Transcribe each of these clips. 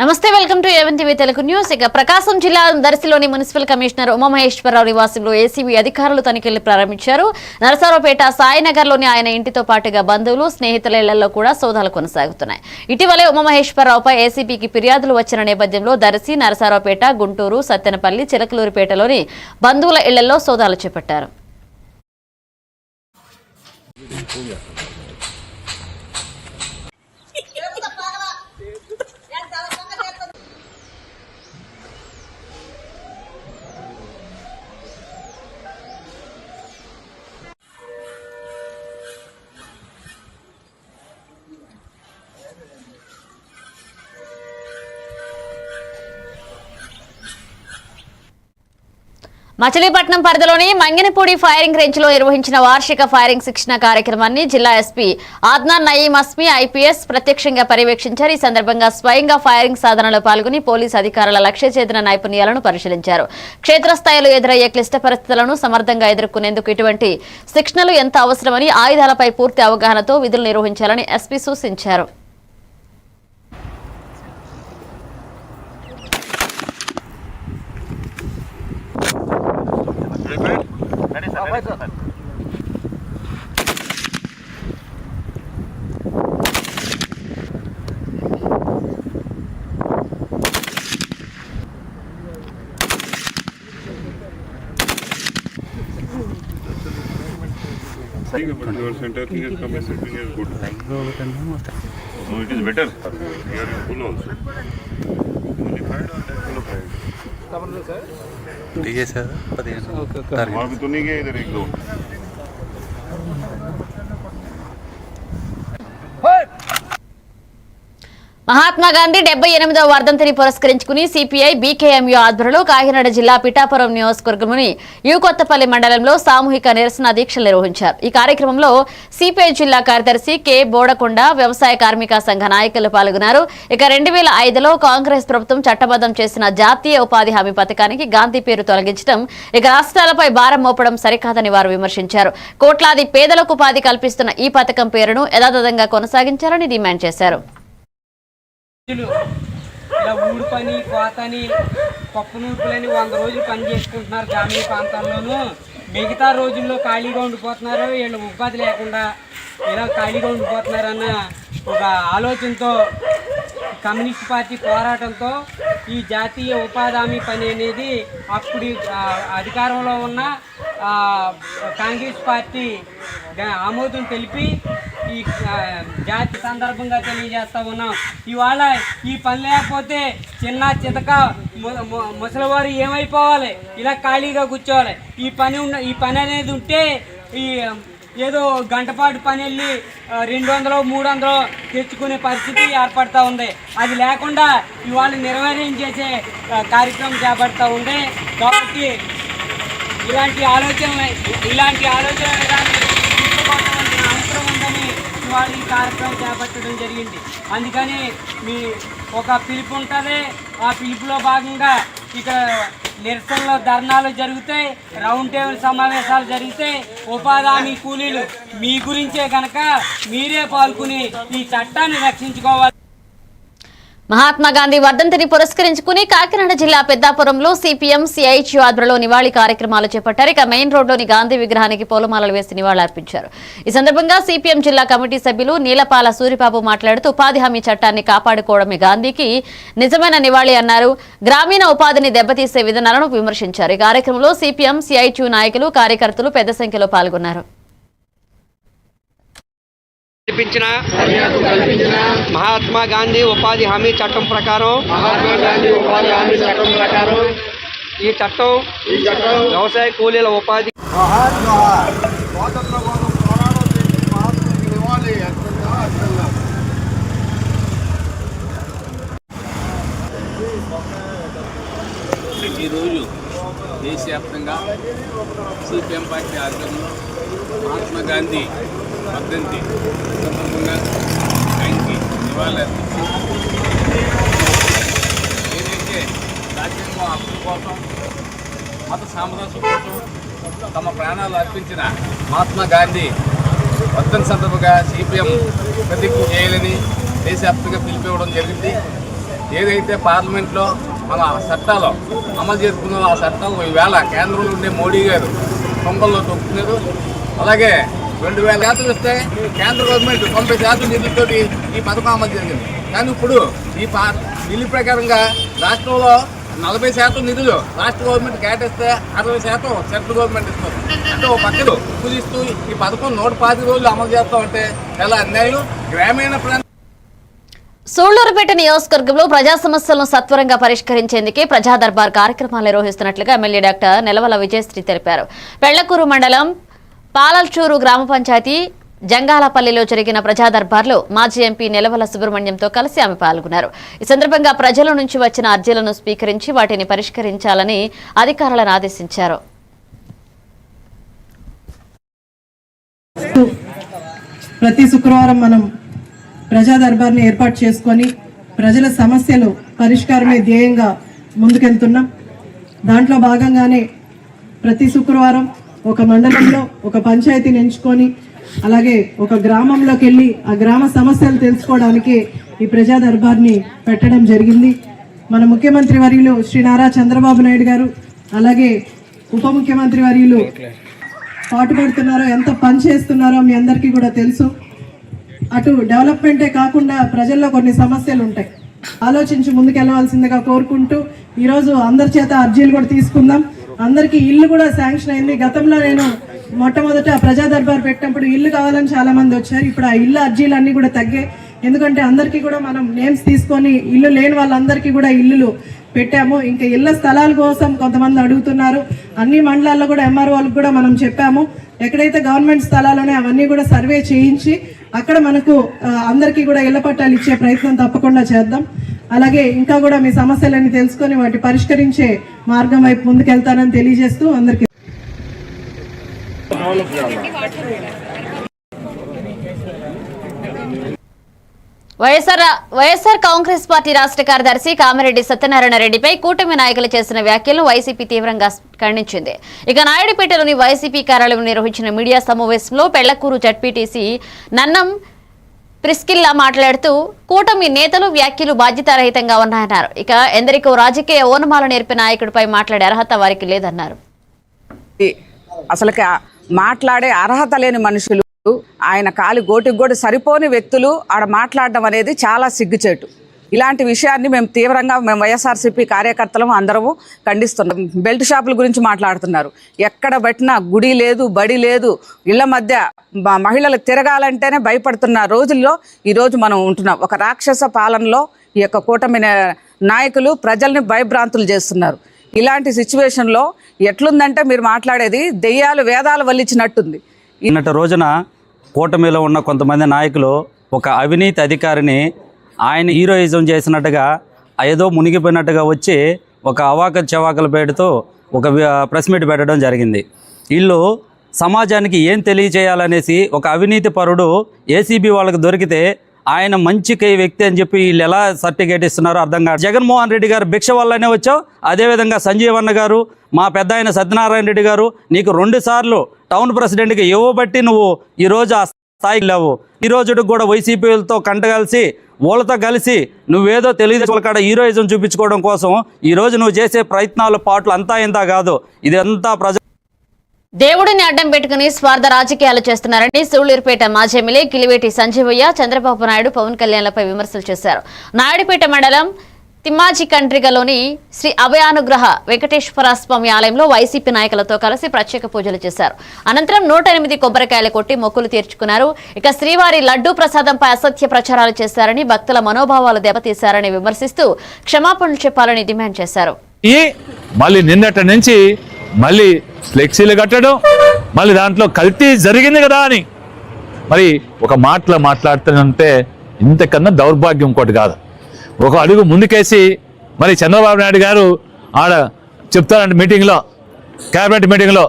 నమస్తే welcome to ఏవన్టీవీ Telugu news. ఇక ప్రకాశం జిల్లా దర్శిలోని మున్సిపల్ కమిషనర్ ఉమామహేశ్వరరావు నివాసంలో ఏసీబీ అధికారులు తనిఖీలు ప్రారంభించారు. నరసరావుపేట సాయినగర్లోని ఆయన ఇంటితో పాటుగా బంధువులు స్నేహితుల ఇళ్లలో కూడా సోదాలు కొనసాగుతున్నాయి. ఇటీవలే ఉమామహేశ్వరరావుపై ఏసీబీకి ఫిర్యాదులు వచ్చిన నేపథ్యంలో దర్శి, నరసరావుపేట, గుంటూరు, సత్తెనపల్లి, చిలకలూరిపేటలోని బంధువుల ఇళ్లలో సోదాలు చేపట్టారు. మచిలీపట్నం పరిధిలోని మంగినపూడి ఫైరింగ్ రేంజ్ లో నిర్వహించిన వార్షిక ఫైరింగ్ శిక్షణ కార్యక్రమాన్ని జిల్లా ఎస్పీ ఆద్నాన్ నయీం అస్మి ఐపీఎస్ ప్రత్యక్షంగా పర్యవేక్షించారు. ఈ సందర్భంగా స్వయంగా ఫైరింగ్ సాధనలో పాల్గొని పోలీసు అధికారుల లక్ష్యఛేదన నైపుణ్యాలను పరిశీలించారు. క్షేత్రస్థాయిలో ఎదురయ్యే క్లిష్ట పరిస్థితులను సమర్థంగా ఎదుర్కొనేందుకు ఇటువంటి శిక్షణలు ఎంత అవసరమని, ఆయుధాలపై పూర్తి అవగాహనతో విధులు నిర్వహించాలని ఎస్పీ సూచించారు. Your center thing is coming, sitting is good. No, it is better. Here is full also. Only 5 or 10 kilo price. Qamar sir ठीक है सर पता है वहाँ भी तो नहीं गए इधर एक दो. మహాత్మా గాంధీ 78వ వర్ధంతిని పురస్కరించుకుని సిపిఐ బీకేఎంయూ ఆధ్వర్యంలో కాకినాడ జిల్లా పిఠాపురం నియోజకవర్గంలోని యూకొత్తపల్లి మండలంలో సామూహిక నిరసన దీక్షలు నిర్వహించారు. ఈ కార్యక్రమంలో సిపిఐ జిల్లా కార్యదర్శి కె బోడకొండ, వ్యవసాయ కార్మిక సంఘ నాయకులు పాల్గొన్నారు. ఇక 2005లో కాంగ్రెస్ ప్రభుత్వం చట్టబద్ధం చేసిన జాతీయ ఉపాధి హామీ పథకానికి గాంధీ పేరు తొలగించడం, ఇక రాష్ట్రాలపై భారం మోపడం సరికాదని వారు విమర్శించారు. కోట్లాది పేదలకు ఉపాధి కల్పిస్తున్న ఈ పథకం పేరును యథాతథంగా కొనసాగించాలని డిమాండ్ చేశారు. ఇలా ఊడి పని, కోతని, పప్పు నూర్పులని 100 రోజులు పని చేసుకుంటున్నారు గ్రామీణ ప్రాంతాల్లోనూ. మిగతా రోజుల్లో ఖాళీగా ఉండిపోతున్నారు. వీళ్ళు ఉపాధి లేకుండా ఇలా ఖాళీగా ఉండిపోతున్నారన్న ఒక ఆలోచనతో కమ్యూనిస్ట్ పార్టీ పోరాటంతో ఈ జాతీయ ఉపాధి హామీ పని అనేది అప్పుడు అధికారంలో ఉన్న కాంగ్రెస్ పార్టీ ఆమోదం తెలిపి ఈ జాతి సందర్భంగా తెలియజేస్తా ఉన్నాం. ఇవాళ ఈ పని లేకపోతే చిన్న చితక ముసలివారు ఏమైపోవాలి, ఇలా ఖాళీగా కూర్చోవాలి. ఈ పని అనేది ఉంటే ఈ ఏదో గంటపాటు పని వెళ్ళి 200, 300 తెచ్చుకునే పరిస్థితి ఏర్పడుతూ ఉంది. అది లేకుండా ఇవాళ నిర్వహణ చేసే కార్యక్రమం చేపడుతూ ఉంది. కాబట్టి ఇలాంటి ఆలోచన అవసరం ఉందని ఇవాళ ఈ కార్యక్రమం చేపట్టడం జరిగింది. అందుకని మీ ఒక పిలుపు ఉంటుంది. ఆ పిలుపులో భాగంగా ఇక్కడ నిరసనలో ధర్నాలు జరుగుతాయి, రౌండ్ టేబుల్ సమావేశాలు జరుగుతాయి. ఉపాధి హామీ కూలీలు మీ గురించే కనుక మీరే పాల్గొని ఈ చట్టాన్ని రక్షించుకోవాలి. మహాత్మా గాంధీ వర్ధంతిని పురస్కరించుకుని కాకినాడ జిల్లా పెద్దాపురంలో సిపిఎం సిఐటియు ఆధ్వర్యంలో నివాళి కార్యక్రమాలు చేపట్టారు. ఇక మెయిన్ రోడ్లోని గాంధీ విగ్రహానికి పూలమాలలు వేసి నివాళులర్పించారు. ఈ సందర్భంగా సిపిఎం జిల్లా కమిటీ సభ్యులు నీలపాల సూరిబాబు మాట్లాడుతూ ఉపాధి హామీ చట్టాన్ని కాపాడుకోవడమే గాంధీకి నిజమైన నివాళి అన్నారు. గ్రామీణ ఉపాధిని దెబ్బతీసే విధానాలను విమర్శించారు. ఈ కార్యక్రమంలో సిపిఎం సిఐటియు నాయకులు, కార్యకర్తలు పెద్ద సంఖ్యలో పాల్గొన్నారు. మహాత్మా గాంధీ ఉపాధి హామీ చట్టం ప్రకారం ఈ చట్టం వ్యవసాయ కూలీల ఉపాధి ఈరోజు దేశవ్యాప్తంగా సిపిఎం పార్టీ ఆధ్వర్యంలో మహాత్మా గాంధీ వర్ధంతి సందర్భంగా ఆయనకి నివాళులర్పించి ఏదైతే రాజ్యాంగం హక్కుల కోసం, మత సామరస్యం కోసం తమ ప్రాణాలు అర్పించిన మహాత్మా గాంధీ వర్ధంతి సందర్భంగా సిపిఎం ప్రతిజ్ఞ చేయాలని దేశవ్యాప్తంగా పిలిపివ్వడం జరిగింది. ఏదైతే పార్లమెంట్లో మన చట్టాలు అమలు చేసుకున్నారో ఆ చట్టాలు ఈవేళ కేంద్రంలో ఉండే మోడీ గారు కొంపల్లో తొక్కుతున్నారు. అలాగే 2000 ఇస్తే కేంద్ర గవర్నమెంట్ 90% నిధులతోటి ఈ పథకం అమలు జరిగింది. కానీ ఇప్పుడు ఈ బిల్లు ప్రకారంగా రాష్ట్రంలో 40% నిధులు రాష్ట్ర గవర్నమెంట్ కేటాయిస్తే 60% సెంట్రల్ గవర్నమెంట్ ఇస్తారు. అంటే ఒక పక్కన కుదిస్తూ ఈ పథకం 110 రోజులు అమలు చేస్తామంటే చాలా అన్యాయం. గ్రామీణ ప్రాంత సూళ్లూరుపేట నియోజకవర్గంలో ప్రజా సమస్యలను సత్వరంగా పరిష్కరించేందుకే ప్రజా దర్బార్ కార్యక్రమాలు నిర్వహిస్తున్నట్లుగా ఎమ్మెల్యే డాక్టర్ నెలవల విజయశ్రీ తెలిపారు. పెళ్లకూరు మండలం పాలల్చూరు గ్రామ పంచాయతీ జంగాలపల్లిలో జరిగిన ప్రజా దర్బార్లో మాజీ ఎంపీ నెలవల సుబ్రహ్మణ్యంతో కలిసి ఆమె పాల్గొన్నారు. ఈ సందర్భంగా ప్రజల నుంచి వచ్చిన అర్జీలను స్వీకరించి వాటిని పరిష్కరించాలని అధికారులను ఆదేశించారు. ప్రతి శుక్రవారం మనం ప్రజా దర్బార్ని ఏర్పాటు చేసుకొని ప్రజల సమస్యలు పరిష్కారమే ధ్యేయంగా ముందుకెళ్తున్నాం. దాంట్లో భాగంగానే ప్రతి శుక్రవారం ఒక మండలంలో ఒక పంచాయతీని ఎంచుకొని అలాగే ఒక గ్రామంలోకి వెళ్ళి ఆ గ్రామ సమస్యలు తెలుసుకోవడానికి ఈ ప్రజా దర్బార్ని పెట్టడం జరిగింది. మన ముఖ్యమంత్రి వర్యులు శ్రీ నారా చంద్రబాబు నాయుడు గారు అలాగే ఉప ముఖ్యమంత్రి వర్యులు పాటుపడుతున్నారో, ఎంత పని చేస్తున్నారో మీ అందరికీ కూడా తెలుసు. అటు డెవలప్మెంటే కాకుండా ప్రజల్లో కొన్ని సమస్యలు ఉంటాయి. ఆలోచించి ముందుకెళ్ళవలసిందిగా కోరుకుంటూ ఈరోజు అందరి చేత అర్జీలు కూడా తీసుకుందాం. అందరికీ ఇల్లు కూడా శాంక్షన్ అయింది. గతంలో నేను మొట్టమొదట ప్రజా దర్బార్ పెట్టినప్పుడు ఇల్లు కావాలని చాలా మంది వచ్చారు. ఇప్పుడు ఆ ఇల్లు అర్జీలు అన్నీ కూడా తగ్గాయి. ఎందుకంటే అందరికీ కూడా మనం నేమ్స్ తీసుకొని ఇల్లు లేని వాళ్ళందరికీ కూడా ఇల్లులు పెట్టాము. ఇంకా ఇళ్ల స్థలాల కోసం కొంతమంది అడుగుతున్నారు. అన్ని మండలాల్లో కూడా ఎంఆర్ఓలకు కూడా మనం చెప్పాము. ఎక్కడైతే గవర్నమెంట్ స్థలాలునే అవన్నీ కూడా సర్వే చేయించి అక్కడ మనకు అందరికీ కూడా ఇళ్ల పట్టాలు ఇచ్చే ప్రయత్నం తప్పకుండా చేద్దాం. అలాగే ఇంకా కూడా మీ సమస్యలన్నీ తెలుసుకొని వాటి పరిష్కరించే మార్గం వైపు ముందుకెళ్తానని తెలియజేస్తూ అందరికీ వైఎస్ఆర్ కాంగ్రెస్ పార్టీ రాష్ట్ర కార్యదర్శి కామిరెడ్డి సత్యనారాయణ రెడ్డిపై కూటమి నాయకులు చేసిన వ్యాఖ్యలను వైసీపీ తీవ్రంగా ఖండించింది. ఇక నాయుడుపేటలోని వైసీపీ కార్యాలయం నిర్వహించిన మీడియా సమావేశంలో పెళ్లకూరు జడ్పీటీసీ నన్నం ప్రిస్కిల్లా మాట్లాడుతూ కూటమి నేతలు వ్యాఖ్యలు బాధ్యతారహితంగా ఉన్నాయన్నారు. ఇక ఎందరికో రాజకీయ ఓనమాలు నేర్పిన నాయకుడిపై మాట్లాడే అర్హత వారికి లేదన్నారు. అసలు మాట్లాడే అర్హత లేని మనుషులు, ఆయన కాలి గోటికి కూడా సరిపోని వ్యక్తులు ఆడ మాట్లాడడం అనేది చాలా సిగ్గుచేటు. ఇలాంటి విషయాన్ని మేము తీవ్రంగా వైఎస్ఆర్సీపీ కార్యకర్తలు అందరము ఖండిస్తున్నాం. బెల్ట్ షాపుల గురించి మాట్లాడుతున్నారు. ఎక్కడ పెట్టినా గుడి లేదు, బడి లేదు, ఇళ్ల మధ్య మహిళలు తిరగాలంటేనే భయపడుతున్న రోజుల్లో ఈరోజు మనం ఉంటున్నాం. ఒక రాక్షస పాలనలో ఈ యొక్క కూటమి నాయకులు ప్రజల్ని భయభ్రాంతులు చేస్తున్నారు. ఇలాంటి సిచ్యువేషన్లో ఎట్లుందంటే మీరు మాట్లాడేది దెయ్యాలు వేదాలు వల్లించినట్టుంది. నిన్నటి రోజున కూటమిలో ఉన్న కొంతమంది నాయకులు ఒక అవినీతి అధికారిని ఆయన హీరోయిజం చేసినట్టుగా ఏదో మునిగిపోయినట్టుగా వచ్చి ఒక అవాక చవాకలు పెడుతూ ఒక ప్రెస్ మీట్ పెట్టడం జరిగింది. వీళ్ళు సమాజానికి ఏం తెలియచేయాలనేసి ఒక అవినీతి పరుడు ఏసీబీ వాళ్ళకి దొరికితే ఆయన మంచి వ్యక్తి అని చెప్పి వీళ్ళు ఎలా సర్టిఫికేట్ ఇస్తున్నారో అర్థం కాదు. జగన్మోహన్ రెడ్డి గారు భిక్ష వల్లనే వచ్చావు. అదేవిధంగా సంజీవన్న గారు, మా పెద్ద ఆయన సత్యనారాయణ రెడ్డి గారు నీకు 2 సార్లు టౌన్ ప్రెసిడెంట్కి ఇవ్వబట్టి నువ్వు ఈరోజు ఆ స్థాయికి లేవు. ఈ రోజుకి కూడా వైసీపీలతో కంటగలిసి వాళ్ళతో కలిసి నువ్వేదో తెలుగుదేశం కాడ హీరోయిజం చూపించుకోవడం కోసం ఈరోజు నువ్వు చేసే ప్రయత్నాలు పాటలు అంతా ఇంతా కాదు. ఇదంతా దేవుడిని అడ్డం పెట్టుకుని స్వార్థ రాజకీయాలు చేస్తున్నారని సూళ్లూరుపేట మాజీ ఎమ్మెల్యే కిలివేటి సంజీవయ్య చంద్రబాబు నాయుడు పవన్ కళ్యాణ్లపై విమర్శలు చేశారు. నాయుడుపేట మండలం తిమ్మాజీ కండ్రిగలోని శ్రీ అభయానుగ్రహ వెంకటేశ్వర స్వామి ఆలయంలో వైసీపీ నాయకులతో కలిసి ప్రత్యేక పూజలు చేశారు. అనంతరం 108 కొబ్బరికాయలు కొట్టి మొక్కులు తీర్చుకున్నారు. ఇక శ్రీవారి లడ్డూ ప్రసాదంపై అసత్య ప్రచారాలు చేశారని, భక్తుల మనోభావాలు దెబ్బతీశారని విమర్శిస్తూ క్షమాపణలు చెప్పాలని డిమాండ్ చేశారు. మళ్ళీ నిన్నటి నుంచి మళ్ళీ ఫ్లెక్సీలు కట్టడం, మళ్ళీ దాంట్లో కల్తీ జరిగింది కదా అని మరి ఒక మాట్లాడుతుంటే ఇంతకన్నా దౌర్భాగ్యం ఇంకోటి కాదు. ఒక అడుగు ముందుకేసి మరి చంద్రబాబు నాయుడు గారు ఆడ చెప్తారంటే మీటింగ్లో, క్యాబినెట్ మీటింగ్లో,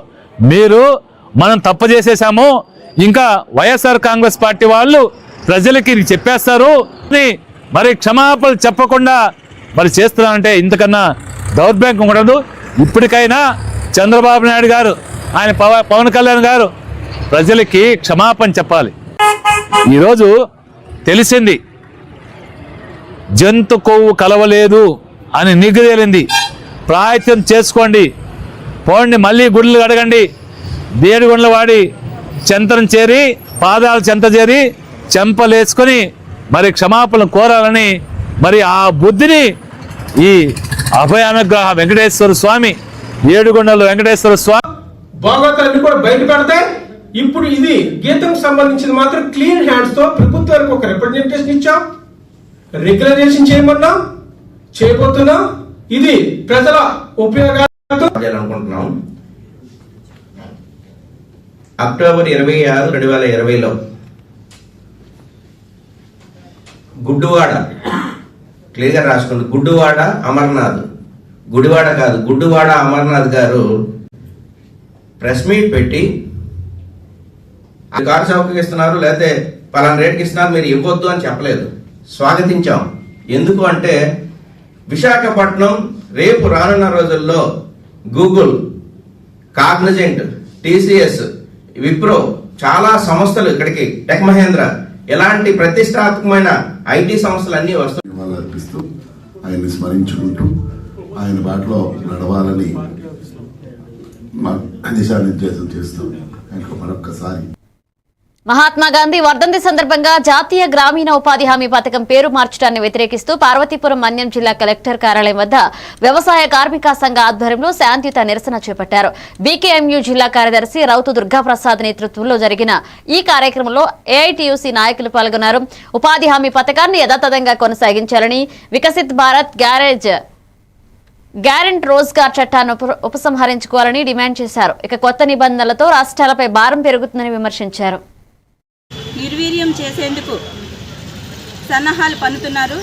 మీరు మనం తప్పు చేసేసాము, ఇంకా వైఎస్ఆర్ కాంగ్రెస్ పార్టీ వాళ్ళు ప్రజలకి చెప్పేస్తారు, మరి క్షమాపణలు చెప్పకుండా మరి చేస్తున్నారంటే ఇంతకన్నా దౌర్భాగ్యం ఉండదు. ఇప్పటికైనా చంద్రబాబు నాయుడు గారు, ఆయన పవన్ కళ్యాణ్ గారు ప్రజలకి క్షమాపణ చెప్పాలి. ఈరోజు తెలిసింది జంతు కొవ్వు కలవలేదు అని నిగ్గుదేలింది. ప్రాయత్నం చేసుకోండి, పోండి, మళ్ళీ గుడ్లు కడగండి, దేడిగుండ్ల వాడి చెంతను చేరి పాదాలు చెంత చేరి చెంపలేసుకొని మరి క్షమాపణ కోరాలని మరి ఆ బుద్ధిని ఈ అభయానుగ్రహ వెంకటేశ్వర స్వామి, ఏడుగొండల వెంకటేశ్వర స్వామి భాగవతాన్ని కూడా బయట పెడితే ఇప్పుడు ఇది గీతం సంబంధించింది మాత్రం క్లీన్ హ్యాండ్స్ తో ప్రభుత్వానికి ఒక రిప్రజెంటేషన్ ఇచ్చాం, రెగ్యులరైజేషన్ చేయమన్నాం, చేయబోతున్నాం. ఇది ప్రజల ఉపయోగాలతో అనుకుంటున్నాం. అక్టోబర్ 26, 2020లో గుడ్డువాడ, క్లియర్గా రాసుకోండి, గుడ్డువాడ అమర్నాథ్, గుడివాడ కాదు, గుడ్డువాడ అమర్నాథ్ గారు ప్రెస్ మీట్ పెట్టి కారు చౌకకి ఇస్తున్నారు, లేకపోతే పలానా రేట్కి ఇస్తున్నారు, మీరు ఇవ్వద్దు అని చెప్పలేదు. స్వాగతించాం. ఎందుకు అంటే విశాఖపట్నం రేపు రానున్న రోజుల్లో గూగుల్, కాగ్నిజెంట్, టీసీఎస్, విప్రో చాలా సంస్థలు ఇక్కడికి, టెక్ మహేంద్ర, ఇలాంటి ప్రతిష్టాత్మకమైన ఐటీ సంస్థలన్నీ వస్తాయి. అర్పిస్తూ ఆయన్ని స్మరించుకుంటూ ఆయన బాటలో నడవాలని దిశానిర్దేశం చేస్తూ ఆయనకు మరొక్కసారి. మహాత్మా గాంధీ వర్ధంతి సందర్భంగా జాతీయ గ్రామీణ ఉపాధి హామీ పథకం పేరు మార్చడాన్ని వ్యతిరేకిస్తూ పార్వతీపురం మన్యం జిల్లా కలెక్టర్ కార్యాలయం వద్ద వ్యవసాయ కార్మిక సంఘ ఆధ్వర్యంలో శాంతియుత నిరసన చేపట్టారు. బీకేఎంయూ జిల్లా కార్యదర్శి రౌతు దుర్గాప్రసాద్ నేతృత్వంలో జరిగిన ఈ కార్యక్రమంలో ఏఐటీయూసీ నాయకులు పాల్గొన్నారు. ఉపాధి హామీ పథకాన్ని యథాతథంగా కొనసాగించాలని, వికసిత్ భారత్ గ్యారెంట్ రోజ్గార్ చట్టాన్ని ఉపసంహరించుకోవాలని డిమాండ్ చేశారు. ఇక కొత్త నిబంధనలతో రాష్ట్రాలపై భారం పెరుగుతుందని విమర్శించారు. నిర్వీర్యం చేసేందుకు సన్నాహాలు పన్నుతున్నారు.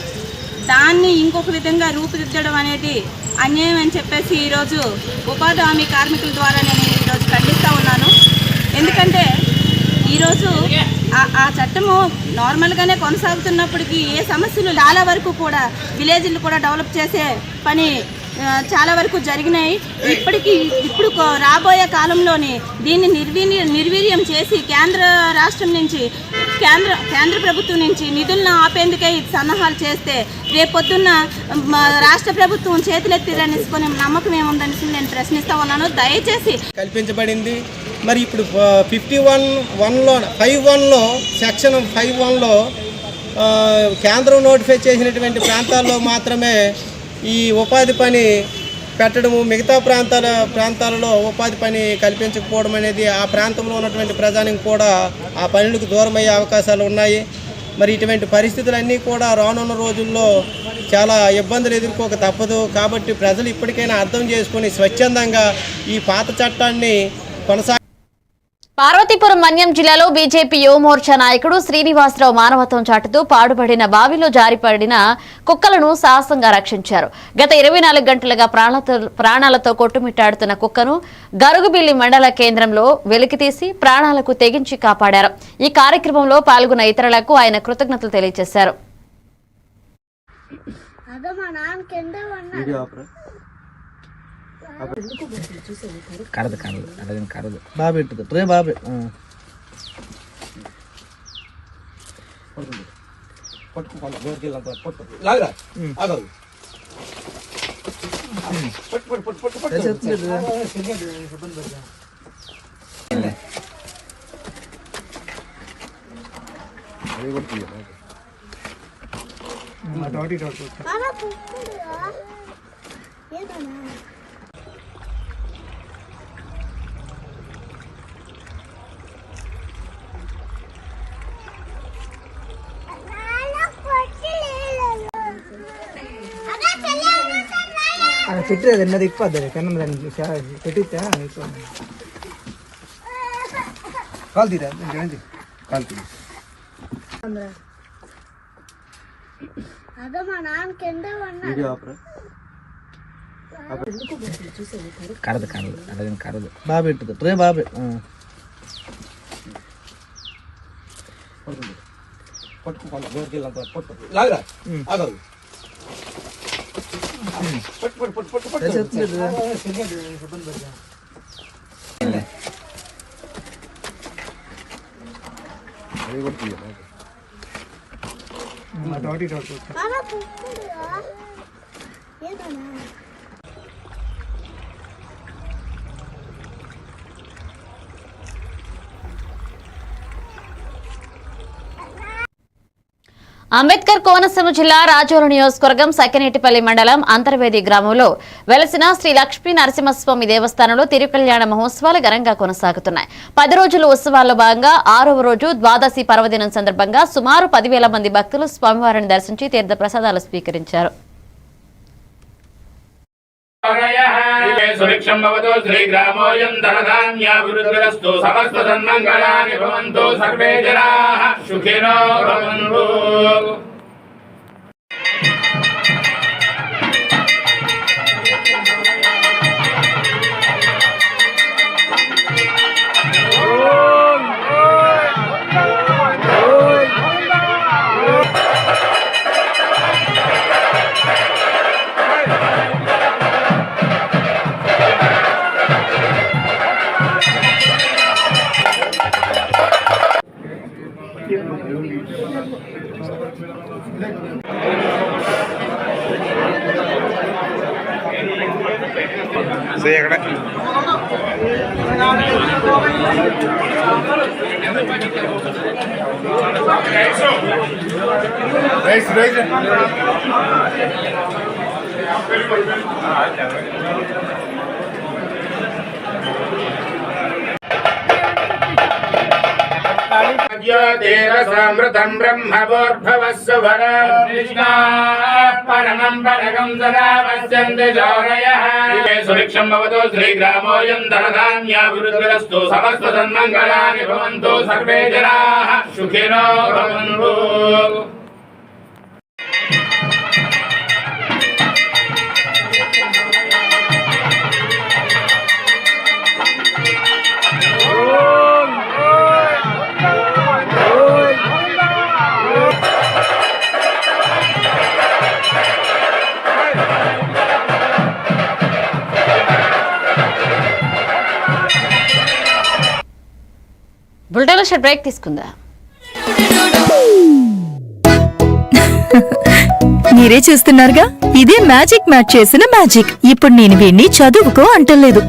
దాన్ని ఇంకొక విధంగా రూపుదిద్దడం అనేది అన్యాయం అని చెప్పేసి ఈరోజు ఉపాధి హామీ కార్మికుల ద్వారా నేను ఈరోజు ఖండిస్తూ ఉన్నాను. ఎందుకంటే ఈరోజు ఆ చట్టము నార్మల్గానే కొనసాగుతున్నప్పటికీ ఏ సమస్యలు చాలా వరకు కూడా విలేజ్లు కూడా డెవలప్ చేసే పని చాలా వరకు జరిగినాయి. ఇప్పుడు రాబోయే కాలంలోని దీన్ని నిర్వీర్యం చేసి రాష్ట్రం నుంచి కేంద్ర ప్రభుత్వం నుంచి నిధులను ఆపేందుకే సన్నాహాలు చేస్తే రేపొద్దున్న రాష్ట్ర ప్రభుత్వం చేతులెత్తిరనిసుకునే నమ్మకం ఏముందని నేను ప్రశ్నిస్తా ఉన్నాను. దయచేసి కల్పించబడింది. మరి ఇప్పుడు 51లో సెక్షన్ 51లో కేంద్రం నోటిఫై చేసినటువంటి ప్రాంతాల్లో మాత్రమే ఈ ఉపాధి పని పెట్టడము, మిగతా ప్రాంతాలలో ఉపాధి పని కల్పించకపోవడం అనేది ఆ ప్రాంతంలో ఉన్నటువంటి ప్రజానికి కూడా ఆ పనులకు దూరమయ్యే అవకాశాలు ఉన్నాయి. మరి ఇటువంటి పరిస్థితులన్నీ కూడా రానున్న రోజుల్లో చాలా ఇబ్బందులు ఎదుర్కోక తప్పదు. కాబట్టి ప్రజలు ఇప్పటికైనా అర్థం చేసుకుని స్వచ్ఛందంగా ఈ పాత చట్టాన్ని పార్వతీపురం మన్యం జిల్లాలో బీజేపీ యువమోర్చా నాయకుడు శ్రీనివాసరావు మానవత్వం చాటుతూ పాడుపడిన బావిలో జారిపడిన కుక్కలను సాహసంగా రక్షించారు. గత 24 గంటలుగా ప్రాణాలతో కొట్టుమిట్టాడుతున్న కుక్కను గరుగుబిల్లి మండల కేంద్రంలో వెలికితీసి ప్రాణాలకు తెగించి కాపాడారు. ఈ కార్యక్రమంలో పాల్గొన్న ఇతరులకు ఆయన కృతజ్ఞతలు తెలియజేశారు. బాబెట్టు ట్రే బాబే పెట్టేది ఎన్నది ఇప్పద్దు కన్నా దానికి పెట్టితే కాల్ తీరా కాల్ తీ బాబెట్టు ట్రే బాబే అంబేద్కర్ కోనసీమ జిల్లా రాజోలు నియోజకవర్గం సకినేటిపల్లి మండలం అంతర్వేది గ్రామంలో వెలసిన శ్రీ లక్ష్మీ నరసింహస్వామి దేవస్థానంలో తిరుకల్యాణ మహోత్సవాలు ఘనంగా కొనసాగుతున్నాయి. 10 రోజుల ఉత్సవాల్లో భాగంగా 6వ రోజు ద్వాదశి పర్వదినం సందర్భంగా సుమారు 10,000 మంది భక్తులు స్వామివారిని దర్శించి తీర్థ ప్రసాదాలు స్వీకరించారు. సుభిక్షం భవతు శ్రీగ్రామోయం ధనధాన్యాభివృద్ధిరస్తు సమస్త సన్మంగళాని భవంతు సర్వే జనాః సుఖినో భవంతు. ధీరసామృతం బ్రహ్మభోర్భవస్సువరం పరమం పరగం సదా పశ్యంతి జౌరయః. సుభిక్షం భవతు శ్రీగ్రామోయం ధనధాన్యాభివృద్ధిరస్తు సమస్త సన్మంగళాని భవంతు సర్వే జనాః సుఖినో భవంతు. బులెటిన్లో షార్ట్ బ్రేక్ తీసుకుందా. మీరే చూస్తున్నారుగా, ఇదే మ్యాజిక్ మ్యాట్ చేసిన మ్యాజిక్. ఇప్పుడు నేను వీణ్ణి చదువుకో అంటలేదు.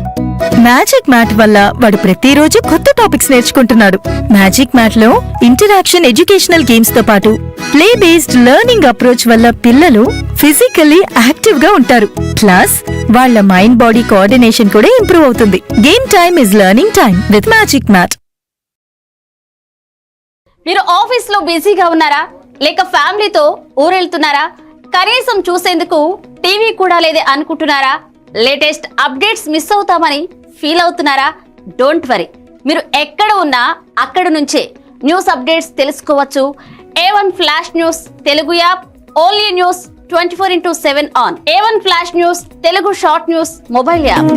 మ్యాజిక్ మ్యాట్ వల్ల వాడు ప్రతిరోజు కొత్త టాపిక్స్ నేర్చుకుంటున్నాడు. మ్యాజిక్ మ్యాట్ లో ఇంటరాక్షన్ ఎడ్యుకేషనల్ గేమ్స్ తో పాటు ప్లే బేస్డ్ లెర్నింగ్ అప్రోచ్ వల్ల పిల్లలు ఫిజికల్లీ యాక్టివ్ గా ఉంటారు. ప్లస్ వాళ్ళ మైండ్ బాడీ కోఆర్డినేషన్ కూడా ఇంప్రూవ్ అవుతుంది. Game time is learning time with Magic Mat. మీరు ఆఫీస్ లో బిజీగా ఉన్నారా, లేక ఫ్యామిలీతో ఊరెళ్తున్నారా, కనీసం చూసేందుకు టీవీ కూడా లేదే అనుకుంటున్నారా, లేటెస్ట్ అప్డేట్స్ మిస్ అవుతామని ఫీల్ అవుతున్నారా? డోంట్ వరీ, మీరు ఎక్కడ ఉన్నా అక్కడ నుంచే న్యూస్ అప్డేట్స్ తెలుసుకోవచ్చు. A1 flash news Telugu app, only news 24/7 on. A1 flash news Telugu short news mobile app.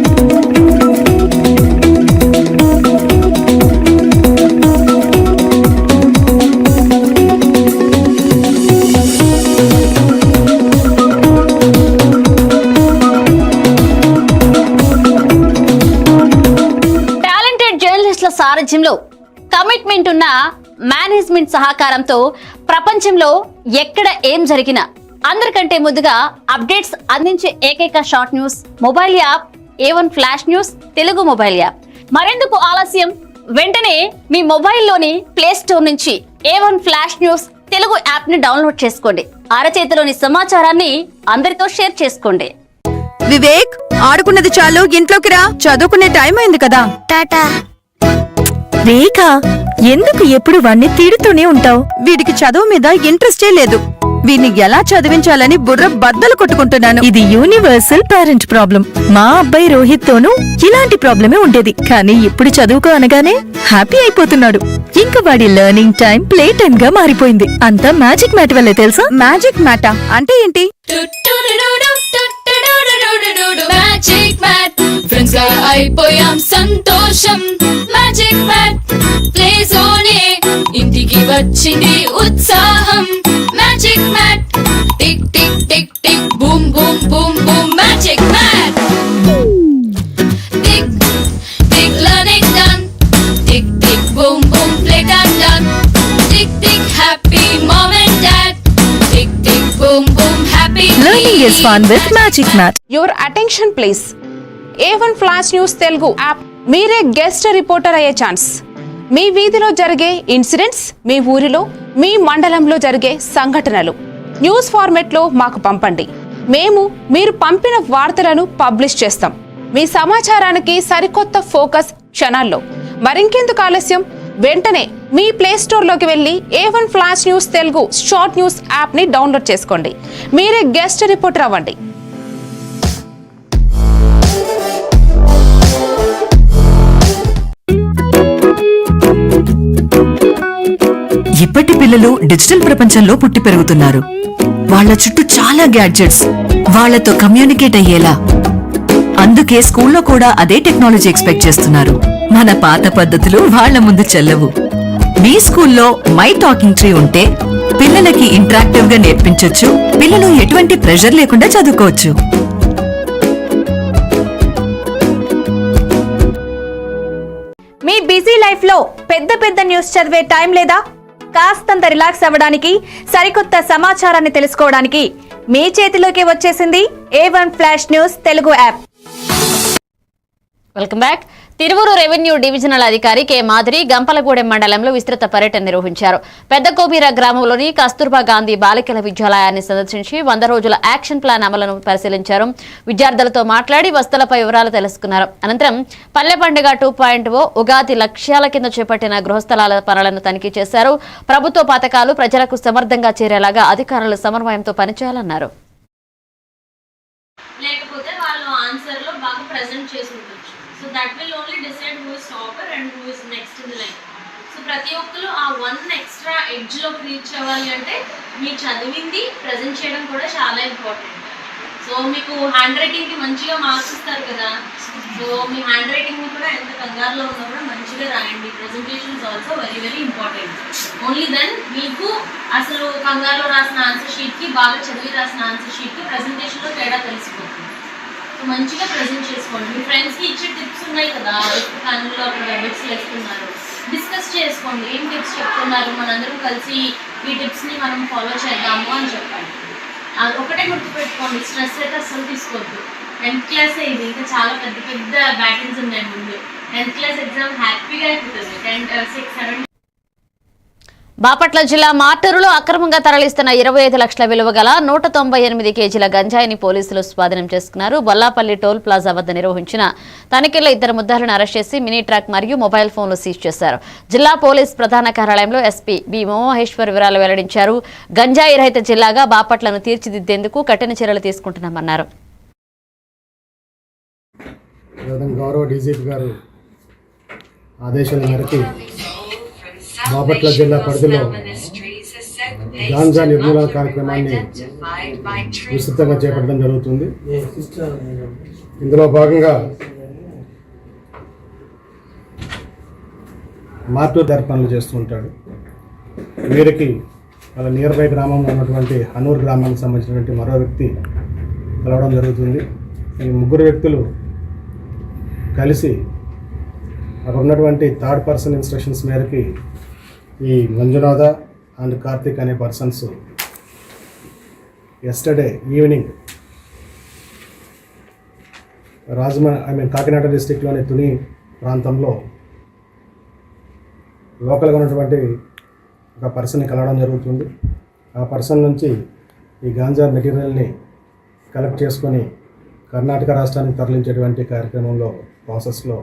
సారథ్యంలో కమిట్మెంట్ ఉన్న మేనేజ్మెంట్ సహకారంతో ప్రపంచంలో ఎక్కడ ఏం జరిగినా అందరికంటే ముందుగా అప్డేట్స్ అందించే ఏకైక short news mobile app A1 flash news Telugu mobile app. మరెందుకు ఆలస్యం, వెంటనే మీ మొబైల్లోని ప్లే స్టోర్ నుంచి A1 flash news Telugu app ని డౌన్లోడ్ చేసుకోండి. అరచేతిలోని సమాచారాన్ని అందరితో షేర్ చేసుకోండి. వివేక్, ఆడుకున్నది చాలు, ఇంట్లోకి రా, చదువుకునే టైం అయింది కదా. టాటా. రేఖ, ఎందుకు ఎప్పుడు వాణ్ణి తిడుతూనే ఉంటావు? వీడికి చదువు మీద ఇంట్రెస్టే లేదు. వీడిని ఎలా చదివించాలని బుర్ర బద్దలు కొట్టుకుంటున్నాను. ఇది యూనివర్సల్ పేరెంట్ ప్రాబ్లం. మా అబ్బాయి రోహిత్ తోనూ ఇలాంటి ప్రాబ్లమే ఉండేది, కానీ ఇప్పుడు చదువుకో అనగానే హ్యాపీ అయిపోతున్నాడు. ఇంకా వాడి లెర్నింగ్ టైం ప్లే టైం గా మారిపోయింది. అంతా మ్యాజిక్ మ్యాట్ వల్లే తెలుసా? మ్యాజిక్ మ్యాటా అంటే ఏంటి? మ్యాజిక్ మ్యాట్ ఫ్రెండ్స్ గా అయిపోయాం సంతోషం. మ్యాజిక్ మ్యాట్ ప్లే జోనే ఇంటికి వచ్చింది ఉత్సాహం. Magic Mat tick tick tick tick boom boom boom boom. Magic Mat tick tick learning done. Tick tick boom boom play time done. Tick tick happy mom and dad. is fun with Magic Mat. Your attention please. A1 flash news Telugu app. మీరే guest reporter అయ్యే chance. మీ వీధిలో జరిగే incidents, మీ ఊరిలో, మీ మండలంలో జరిగే సంఘటనలు news ఫార్మెట్లో మాకు పంపండి. మేము మీరు పంపిన వార్తలను పబ్లిష్ చేస్తాం. మీ సమాచారానికి సరికొత్త ఫోకస్ క్షణాల్లో. మరింకెందుకు ఆలస్యం, వెంటనే మీ ప్లే స్టోర్లోకి వెళ్ళి A1 flash news Telugu short news యాప్ని డౌన్లోడ్ చేసుకోండి. మీరే గెస్ట్ రిపోర్టర్ అవ్వండి. ఇప్పటి పిల్లలు డిజిటల్ ప్రపంచంలో పుట్టి పెరుగుతున్నారు. వాళ్ళ చుట్టూ చాలా గ్యాడ్జెట్స్, వాళ్ళతో కమ్యూనికేట్ అయ్యేలా. అందుకే స్కూల్లో కూడా అదే టెక్నాలజీ ఎక్స్పెక్ట్ చేస్తున్నారు. మన పాత పద్ధతులు వాళ్ళ ముందు చెల్లవు. మీ స్కూల్లో మై టాకింగ్ ట్రీ ఉంటే పిల్లలకి ఇంటరాక్టివ్ గా నేర్పించొచ్చు. పిల్లలు ఎటువంటి ప్రెషర్ లేకుండా చదువుకోవచ్చు. మీ బిజీ లైఫ్ లో పెద్ద పెద్ద న్యూస్ చదివే టైం లేదా? కాస్తంత రిలాక్స్ అవ్వడానికి, సరికొత్త సమాచారాన్ని తెలుసుకోవడానికి మీ చేతిలోకి వచ్చేసింది A1 flash news Telugu app. Welcome back. Tiruvuru revenue divisional అధికారి కె మాధురి గంపలగూడెం మండలంలో విస్తృత పర్యటన నిర్వహించారు. పెద్ద కోబీర గ్రామంలోని కస్తూర్బా గాంధీ బాలికల విద్యాలయాన్ని సందర్శించి 100 రోజుల యాక్షన్ ప్లాన్ అమలును పరిశీలించారు. విద్యార్థులతో మాట్లాడి వసతులపై వివరాలు తెలుసుకున్నారు. అనంతరం పల్లె పండుగ 2.0 ఉగాది లక్ష్యాల కింద చేపట్టిన గృహస్థలాల పనులను తనిఖీ చేశారు. ప్రభుత్వ పథకాలు ప్రజలకు సమర్థంగా చేరేలాగా అధికారులు సమన్వయంతో పనిచేయాలన్నారు. లేకపోతే వాళ్ళు ఆన్సర్లో బాగా ప్రెజెంట్ చేసి ఉండొచ్చు. So that will only decide who is topper and who is next in the line. So ప్రతి ఒక్కరు ఆ 1 ఎక్స్ట్రా ఎడ్జ్లోకి రీచ్ అవ్వాలి అంటే మీరు చదివింది ప్రజెంట్ చేయడం కూడా చాలా ఇంపార్టెంట్. సో మీకు హ్యాండ్ రైటింగ్కి మంచిగా మార్క్స్ ఇస్తారు కదా, సో మీ హ్యాండ్ రైటింగ్ని కూడా ఎంత కంగారులో ఉన్నా కూడా మంచిగా రాయండి. Presentation is also very very important. Only then మీకు అసలు కంగారులో రాసిన ఆన్సర్ షీట్కి బాగా చదివి రాసిన ఆన్సర్ షీట్కి ప్రజెంటేషన్లో తేడా తెలిసిపోతుంది. సో మంచిగా ప్రజెంట్ చేసుకోండి. మీ ఫ్రెండ్స్కి ఇచ్చే టిప్స్ ఉన్నాయి కదా, ఫ్యామిలీలో అక్కడ వెబ్సైట్స్ వేస్తున్నారు, డిస్కస్ చేసుకోండి. ఏం టిప్స్ చెప్తున్నారు, మనందరం కలిసి ఈ టిప్స్ని మనం ఫాలో చేద్దాము అని చెప్పండి. ఒకటే గుర్తుపెట్టుకోండి, స్ట్రెస్ అయితే అస్సలు తీసుకోవద్దు. 10th క్లాస్ ఇది, ఇంకా చాలా పెద్ద పెద్ద బ్యాటిల్స్ ఉన్నాయి ముందు. 10th క్లాస్ ఎగ్జామ్ హ్యాపీగా అయిపోతుంది. 6, 7. బాపట్ల జిల్లా మార్టూరులో అక్రమంగా తరలిస్తున్న 25 లక్షల విలువ గల 198 కేజీల గంజాయిని పోలీసులు స్వాధీనం చేసుకున్నారు. బొల్లాపల్లి టోల్ ప్లాజా వద్ద నిర్వహించిన తనిఖీల్లో 2 ముద్దాయిలను అరెస్ట్ చేసి మినీ ట్రాక్ మరియు మొబైల్ ఫోన్లు సీజ్ చేశారు. జిల్లా పోలీస్ ప్రధాన కార్యాలయంలో ఎస్పీ బి మోహేశ్వర్ వివరాలు వెల్లడించారు. గంజాయి రహిత జిల్లాగా బాపట్లను తీర్చిదిద్దేందుకు కఠిన చర్యలు తీసుకుంటున్నామన్నారు. గౌరవ డీజీపీ గారు ఆదేశాల మేరకు బాపట్ల జిల్లా పరిధిలో గాంజా నిర్మూలన కార్యక్రమాన్ని విస్తృతంగా చేపట్టడం జరుగుతుంది. ఇందులో భాగంగా మార్టూర్ దారి పనులు చేస్తూ ఉంటాడు. వీరికి వాళ్ళ నియర్ బై గ్రామంలో ఉన్నటువంటి హనూర్ గ్రామానికి సంబంధించినటువంటి మరో వ్యక్తి కలవడం జరుగుతుంది. ఈ 3 వ్యక్తులు కలిసి అక్కడ ఉన్నటువంటి థర్డ్ పర్సన్ ఇన్స్ట్రక్షన్స్ మేరకి ఈ మంజునాథ అండ్ కార్తిక్ అనే పర్సన్స్ ఎస్టర్డే ఈవినింగ్ కాకినాడ డిస్టిక్లోని తుని ప్రాంతంలో లోకల్గా ఉన్నటువంటి ఒక పర్సన్ని కలవడం జరుగుతుంది. ఆ పర్సన్ నుంచి ఈ గాంజా మెటీరియల్ని కలెక్ట్ చేసుకొని కర్ణాటక రాష్ట్రానికి తరలించేటువంటి కార్యక్రమంలో ప్రాసెస్లో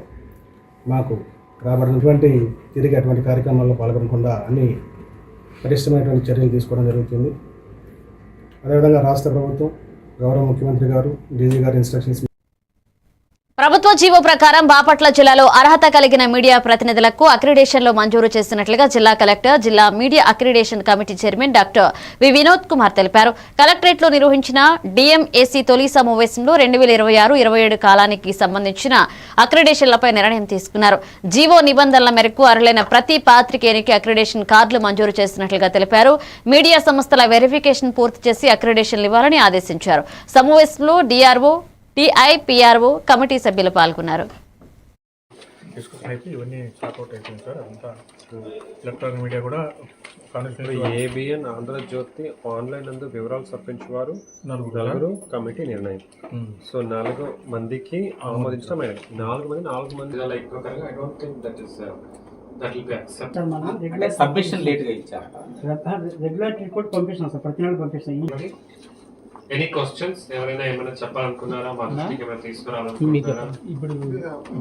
మాకు రాబడినటువంటి తిరిగి అటువంటి కార్యక్రమాల్లో పాల్గొనకుండా అన్ని పటిష్టమైనటువంటి చర్యలు తీసుకోవడం జరుగుతుంది. అదేవిధంగా రాష్ట్ర ప్రభుత్వం, గౌరవ ముఖ్యమంత్రి గారు, డీజీ గారి ఇన్స్ట్రక్షన్స్ ప్రభుత్వ జీవో ప్రకారం బాపట్ల జిల్లాలో అర్హత కలిగిన మీడియా ప్రతినిధులకు అక్రిడేషన్లు మంజూరు చేస్తున్నట్లుగా జిల్లా కలెక్టర్, జిల్లా media accreditation committee chairman doctor V Vinod Kumar తెలిపారు. కలెక్టరేట్లో నిర్వహించిన డిఎంఏసీ తొలి సమావేశంలో 2026-27 కాలానికి సంబంధించిన అక్రిడేషన్లపై నిర్ణయం తీసుకున్నారు. జీవో నిబంధనల మేరకు అర్హులైన ప్రతి పాత్రికేయునికి అక్రిడేషన్ కార్డులు మంజూరు చేస్తున్నట్లుగా తెలిపారు. మీడియా సంస్థల వెరిఫికేషన్ పూర్తి చేసి అక్రిడేషన్లు ఇవ్వాలని ఆదేశించారు. సమావేశంలో డిఆర్ఓ, టిఐపిఆర్ఓ కమిటీ సభ్యులు పాల్గొన్నారు. ఇవన్నీ సార్ట్అవుట్ అయిపోయింది సార్. అంతా ఎలక్ట్రానిక్ మీడియా కూడా ఏబిఎన్ ఆంధ్రజ్యోతి ఆన్లైన్ నందు వివరాలు సమర్పించేవారు నలుగురు కమిటీ నిర్ణయం. సో 4 మందికి ఆమోదించడం అయినది. 4 మంది I don't think that is that will be accepted. Submission late గా ఇచ్చారు. రెగ్యులర్ రిపోర్ట్ పంపిస్తాం సార్, ప్రతి నెల పంపిస్తాం. ఎనీ క్వశ్చన్స్ ఎవరైనా ఏమైనా చెప్పాలనుకున్నారా, మా దృష్టికి ఏమైనా తీసుకురావాలనుకుంటున్నారా? ఇప్పుడు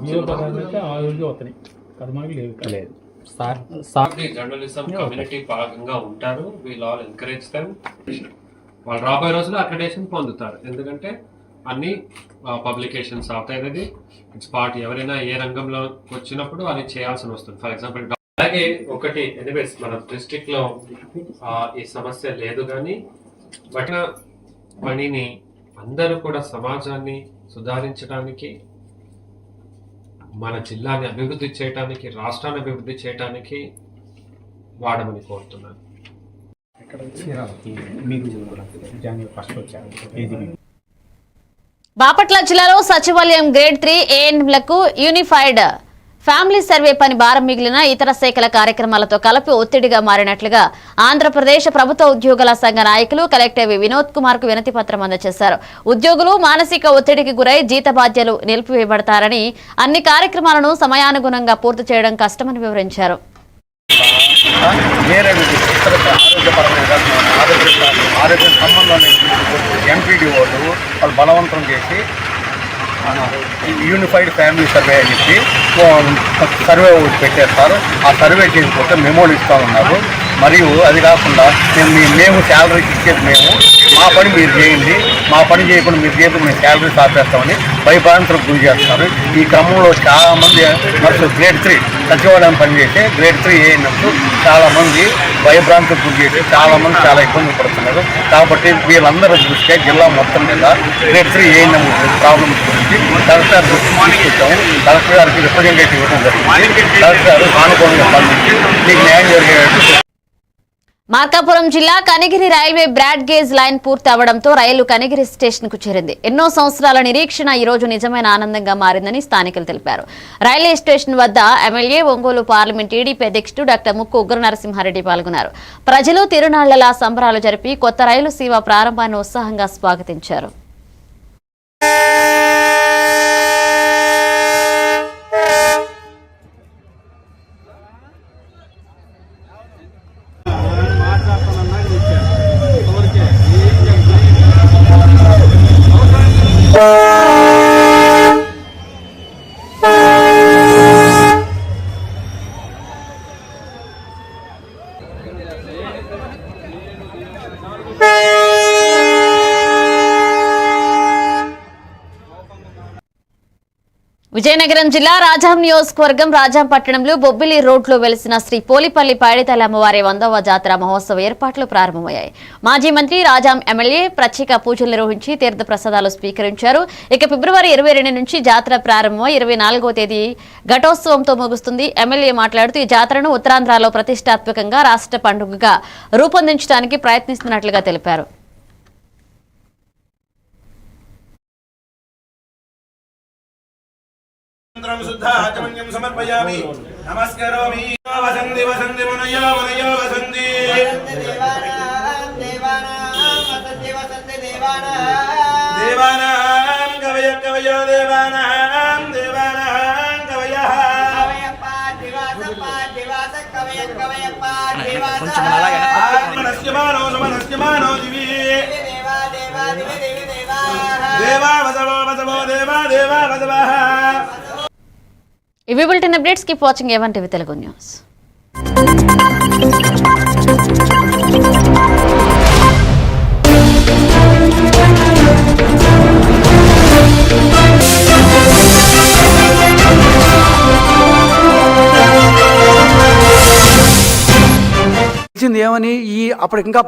విజయవాడ ఆ రోజు అవుతాయి అది మనకి లేదు. జర్నలిజం కమ్యూనిటీ భాగంగా ఉంటారు. We'll all encourage them. వాళ్ళు రాబోయే రోజుల్లో అక్రెడిటేషన్ పొందుతారు. ఎందుకంటే అన్ని పబ్లికేషన్స్ అవుతాయి. It's part. ఎవరైనా ఏ రంగంలో వచ్చినప్పుడు అది చేయాల్సి వస్తుంది. ఫర్ ఎగ్జాంపుల్ అలాగే ఒకటి ఎనీవేస్ మన డిస్ట్రిక్ట్ లో ఈ సమస్య లేదు, కానీ బట్ పనిని అందరూ కూడా సమాజాన్ని సుధారించడానికి, మన జిల్లాని అభివృద్ధి చేయడానికి, రాష్ట్రాన్ని అభివృద్ధి చేయడానికి వాడమని కోరుతున్నాను. బాపట్ల జిల్లాలో సచివాలయం గ్రేడ్ 3 ఏఎన్ఎంలకు యూనిఫైడ్ ఫ్యామిలీ సర్వే పని భారం మిగిలిన ఇతర శాఖల కార్యక్రమాలతో కలిపి ఒత్తిడిగా మారినట్లుగా ఆంధ్రప్రదేశ్ ప్రభుత్వ ఉద్యోగుల సంఘ నాయకులు కలెక్టర్ వినోద్ కుమార్ కు వినతి పత్రం అందజేశారు. ఉద్యోగులు మానసిక ఒత్తిడికి గురై జీతబాధ్యాలు నిలిపివేయబడతారని, అన్ని కార్యక్రమాలను సమయానుగుణంగా పూర్తి చేయడం కష్టమని వివరించారు. ఆరోగ్య సంబంధం ఎంపీడీఓలు వాళ్ళు బలవంతం చేసి యూనిఫైడ్ ఫ్యామిలీ సర్వే అని చెప్పి సర్వే ఒకటి పెట్టేస్తారు. ఆ సర్వే చేయకపోతే మెమోలు ఇస్తూ ఉన్నారు. మరియు అది కాకుండా మేము శాలరీకి ఇచ్చేది మేము, మా పని మీరు చేయండి, మా పని చేయకుండా మీరు చేయకుండా మేము శాలరీస్ ఆపేస్తామని భయభ్రాంతులకు గురి చేస్తారు. ఈ క్రమంలో చాలామంది నర్సులు గ్రేడ్ 3 సచివాలయం పనిచేసే గ్రేడ్ 3 ఏఎన్ఎంస్ చాలామంది భయభ్రాంతులకు గురి చేసి చాలామంది చాలా ఇబ్బంది పడుతున్నారు. కాబట్టి వీళ్ళందరూ దృష్ట్యా జిల్లా మొత్తం మీద గ్రేడ్ 3 ఏఎన్ఎం ప్రాబ్లమ్స్ గురించి కలెక్టర్ దృష్టికి తీసుకొచ్చాము. కలెక్టర్ గారికి రిప్రజెంటేటివ్ ఇవ్వడం జరిగింది. కలెక్టర్ గారు సానుకూలంగా స్పందించి మీకు న్యాయం జరిగేటట్టు. మార్కాపురం జిల్లా Kanigiri railway broad gauge line పూర్తి అవడంతో రైలు కనిగిరి స్టేషన్ కు చేరింది. ఎన్నో సంవత్సరాల నిరీక్షణ ఈ రోజు నిజమైన ఆనందంగా మారిందని స్థానికులు తెలిపారు. రైల్వే స్టేషన్ వద్ద ఎమ్మెల్యే, ఒంగోలు పార్లమెంట్ టీడీపీ అధ్యక్షుడు డాక్టర్ ముక్కు ఉగ్ర నరసింహారెడ్డి పాల్గొన్నారు. ప్రజలు తిరునాళ్లలా సంబరాలు జరిపి కొత్త రైలు సేవ ప్రారంభాన్ని ఉత్సాహంగా స్వాగతించారు. విజయనగరం జిల్లా రాజాం నియోజకవర్గం రాజాం పట్టణంలో బొబ్బిలి రోడ్లో వెలిసిన శ్రీ పోలిపల్లి పైడితల్లి అమ్మవారి 100వ జాతర మహోత్సవ ఏర్పాట్లు ప్రారంభమయ్యాయి. మాజీ మంత్రి రాజాం ఎమ్మెల్యే ప్రత్యేక పూజలు నిర్వహించి తీర్థ ప్రసాదాలు స్వీకరించారు. ఇక ఫిబ్రవరి 22 నుంచి జాతర ప్రారంభమై 24వ తేదీ ఘటోత్సవంతో ముగుస్తుంది. ఎమ్మెల్యే మాట్లాడుతూ ఈ జాతరను ఉత్తరాంధ్రలో ప్రతిష్టాత్మకంగా రాష్ట్ర పండుగగా రూపొందించడానికి ప్రయత్నిస్తున్నట్లుగా తెలిపారు. సమర్పయామి నమస్కరోమి వసంతి వసంతి మునయో మునయో వసంతి దేవానాం కవయ కవయో దేవానాం దేవానాం కవయః మనస్యమానో సమనస్యమానో దివి దేవా వసవో వసవో దేవా దేవా వసవః. ఇవి bulletin updates. Keep watching A1 TV Telugu news. ఏమని ఈ అప్పుడు ఇంకా